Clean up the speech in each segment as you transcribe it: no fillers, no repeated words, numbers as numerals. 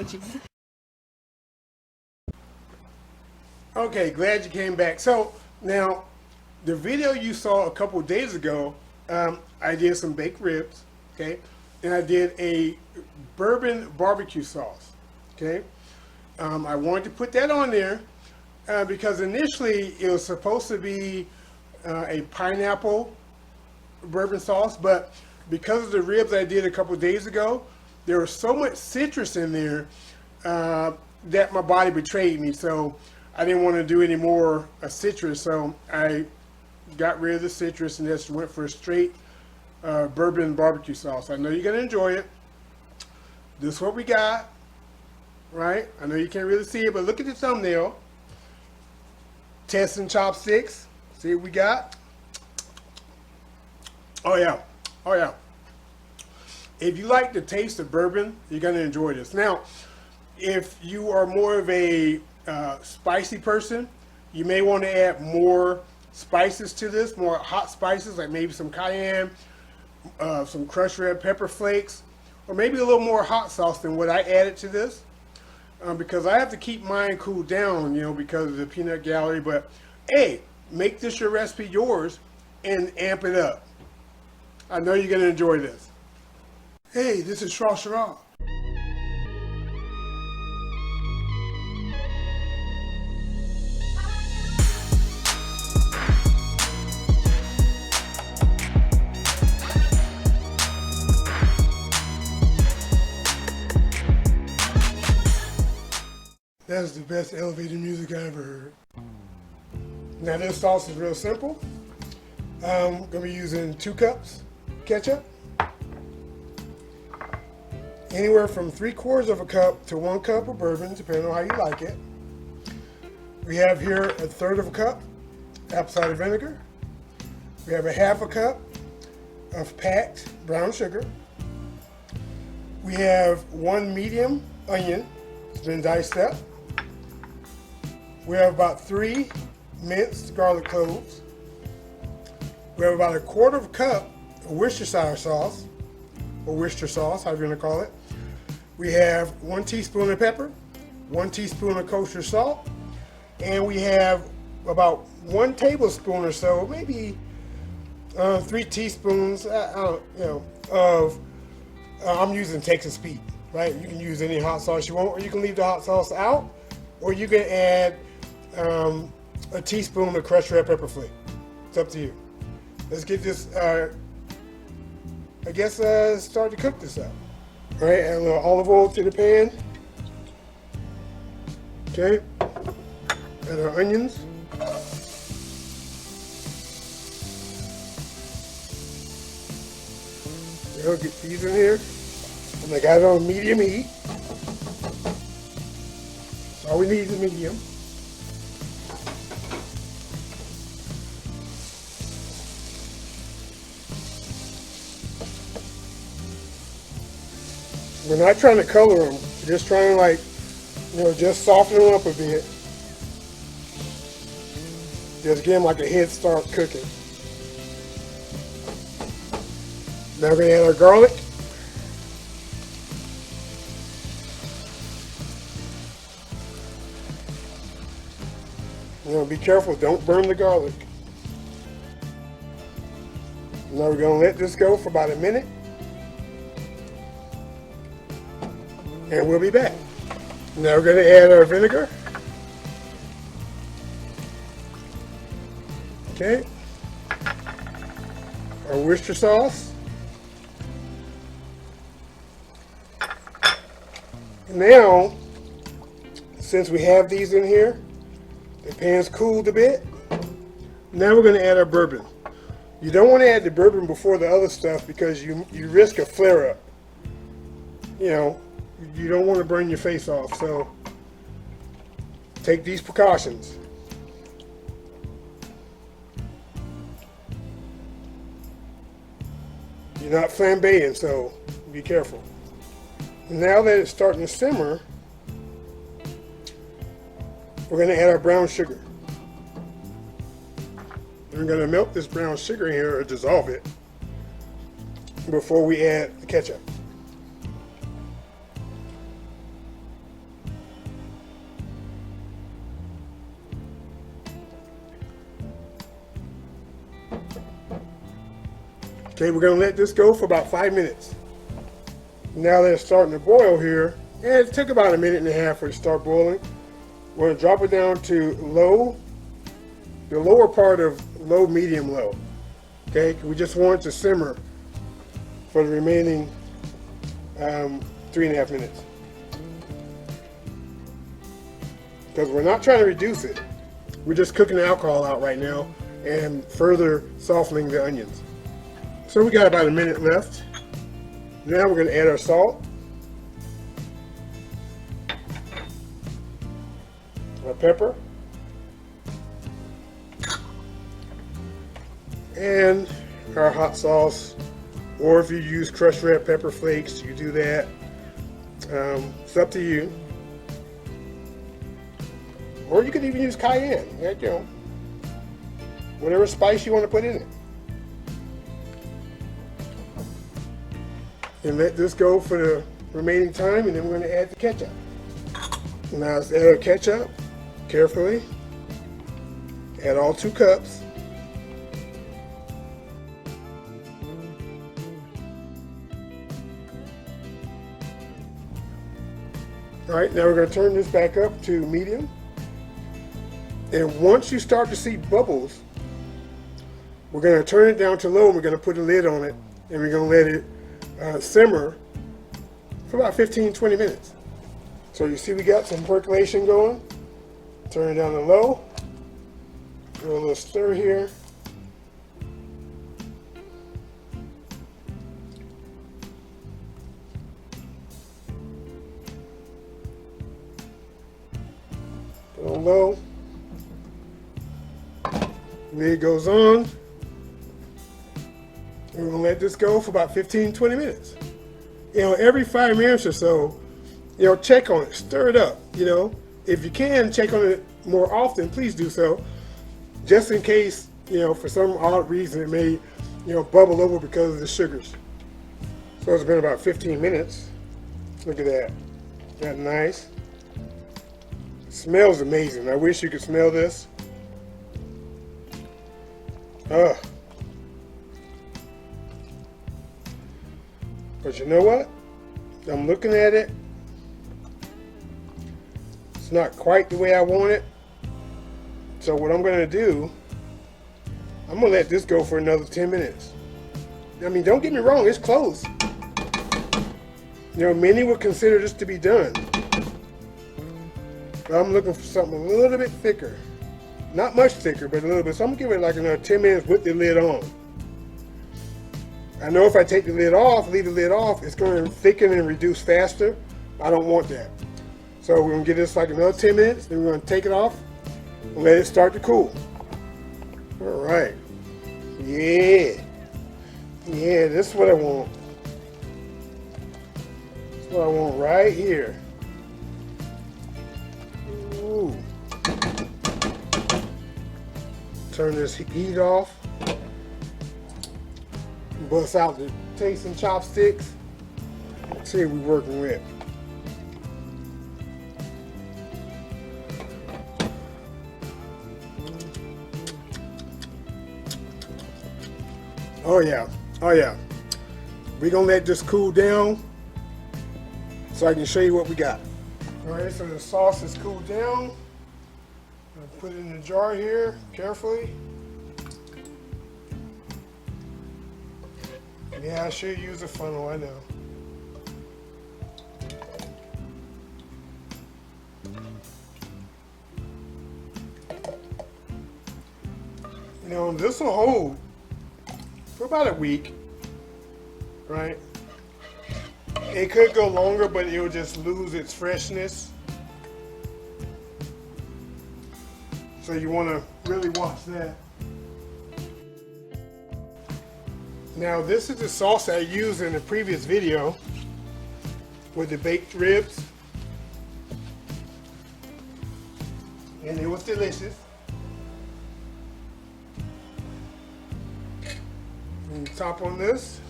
with you. Okay, glad you came back. So now, the video you saw a couple of days ago, I did some baked ribs, okay, and I did a bourbon barbecue sauce, okay. I wanted to put that on there because initially it was supposed to be a pineapple bourbon sauce, but because of the ribs I did a couple of days ago, there was so much citrus in there that my body betrayed me. So I didn't want to do any more citrus, so I got rid of the citrus and just went for a straight bourbon barbecue sauce. I know you're going to enjoy it. This is what we got, right? I know you can't really see it, but look at the thumbnail. Testing chopsticks. See what we got? Oh yeah, oh yeah. If you like the taste of bourbon, you're going to enjoy this. Now, if you are more of a spicy person, you may want to add more spices to this, more hot spices, like maybe some cayenne, some crushed red pepper flakes, or maybe a little more hot sauce than what I added to this, because I have to keep mine cooled down, you know, because of the peanut gallery. But hey, make this your recipe yours and amp it up. I know you're going to enjoy this. Hey, this is Shrashira. That's the best elevator music I ever heard. Now this sauce is real simple. I'm going to be using 2 cups ketchup. Anywhere from 3/4 of a cup to 1 cup of bourbon, depending on how you like it. We have here 1/3 of a cup apple cider vinegar. We have 1/2 cup of packed brown sugar. We have 1 medium onion. It's been diced up. We have about 3 minced garlic cloves. We have about 1/4 of a cup of Worcestershire sauce, or Worcester sauce, however you want to call it. We have 1 teaspoon of pepper, 1 teaspoon of kosher salt, and we have about 1 tablespoon or so, maybe 3 teaspoons, of, I'm using Texas Pete, right? You can use any hot sauce you want, or you can leave the hot sauce out, or you can add a teaspoon of crushed red pepper flake. It's up to you. Let's get this, start to cook this up. All right, add a little olive oil to the pan. Okay, add our onions. There, get these in here. And I got it on medium heat. All we need is medium. We're not trying to color them. We're just trying to just soften them up a bit. Just give them like a head start cooking. Now we're going to add our garlic. Be careful, don't burn the garlic. Now we're going to let this go for about a minute. And we'll be back. Now we're going to add our vinegar. Okay. Our Worcester sauce. Now, since we have these in here, the pan's cooled a bit. Now we're going to add our bourbon. You don't want to add the bourbon before the other stuff because you risk a flare up. You don't want to burn your face off, so take these precautions. You're not flambeing, so be careful. Now that it's starting to simmer, we're going to add our brown sugar. We're going to melt this brown sugar in here or dissolve it before we add the ketchup. Okay, we're gonna let this go for about 5 minutes. Now that it's starting to boil here, and it took about 1.5 minutes for it to start boiling, we're gonna drop it down to low, the lower part of low, medium, low. Okay, we just want it to simmer for the remaining 3.5 minutes. Because we're not trying to reduce it. We're just cooking the alcohol out right now and further softening the onions. So we got about 1 minute left. Now we're going to add our salt, our pepper, and our hot sauce. Or if you use crushed red pepper flakes, you do that. It's up to you. Or you could even use cayenne. You know, whatever spice you want to put in it. And let this go for the remaining time, and then we're going to add the ketchup. Now let's add our ketchup carefully. Add all 2 cups. All right, now we're going to turn this back up to medium. And once you start to see bubbles, we're going to turn it down to low, and we're going to put a lid on it, and we're going to let it simmer for about 15-20 minutes. So you see we got some percolation going. Turn it down to low. Do a little stir here. Put on low. Lid goes on. We're going to let this go for about 15-20 minutes. You know, every 5 minutes or so, you know, check on it, stir it up, you know. If you can check on it more often, please do so. Just in case, you know, for some odd reason it may, you know, bubble over because of the sugars. So it's been about 15 minutes. Look at that. That nice. It smells amazing. I wish you could smell this. Ugh. But you know what? I'm looking at it. It's not quite the way I want it. So what I'm going to do, I'm going to let this go for another 10 minutes. I mean, don't get me wrong, it's close. You know, many would consider this to be done. But I'm looking for something a little bit thicker. Not much thicker, but a little bit. So I'm going to give it like another 10 minutes with the lid on. I know if I take the lid off, leave the lid off, it's going to thicken and reduce faster. I don't want that. So we're going to give this like another 10 minutes, then we're going to take it off and let it start to cool. All right. Yeah. Yeah, this is what I want. This is what I want right here. Ooh. Turn this heat off. Bust out the tasting chopsticks. Let's see what we're working with. Oh yeah, oh yeah. We're gonna let this cool down so I can show you what we got. All right, so the sauce is cooled down. I'll put it in the jar here carefully. Yeah, I should use a funnel, I know. You know, this will hold for about a week, right? It could go longer, but it will just lose its freshness. So you want to really watch that. Now this is the sauce I used in the previous video with the baked ribs. And it was delicious. And top on this.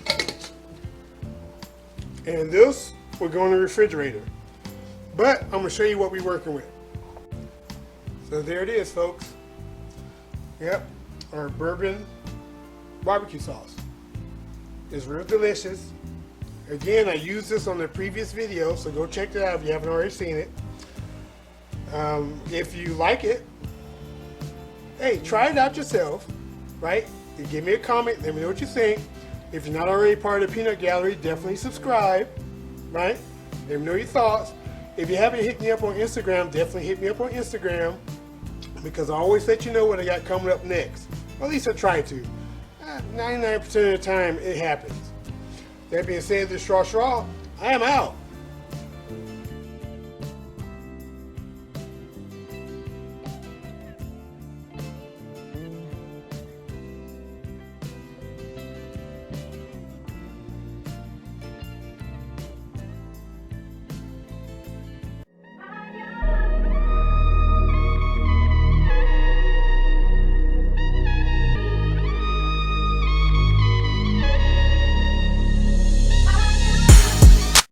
And this will go in the refrigerator. But I'm going to show you what we're working with. So there it is, folks. Yep, our bourbon barbecue sauce. It's real delicious. Again, I used this on the previous video, so go check that out if you haven't already seen it. If you like it, hey, try it out yourself, right? You give me a comment, let me know what you think. If you're not already part of the Peanut Gallery, definitely subscribe, right? Let me know your thoughts. If you haven't hit me up on Instagram, definitely hit me up on Instagram, because I always let you know what I got coming up next. Or at least I try to. 99% of the time, it happens. That being said, this Shrashira, I am out.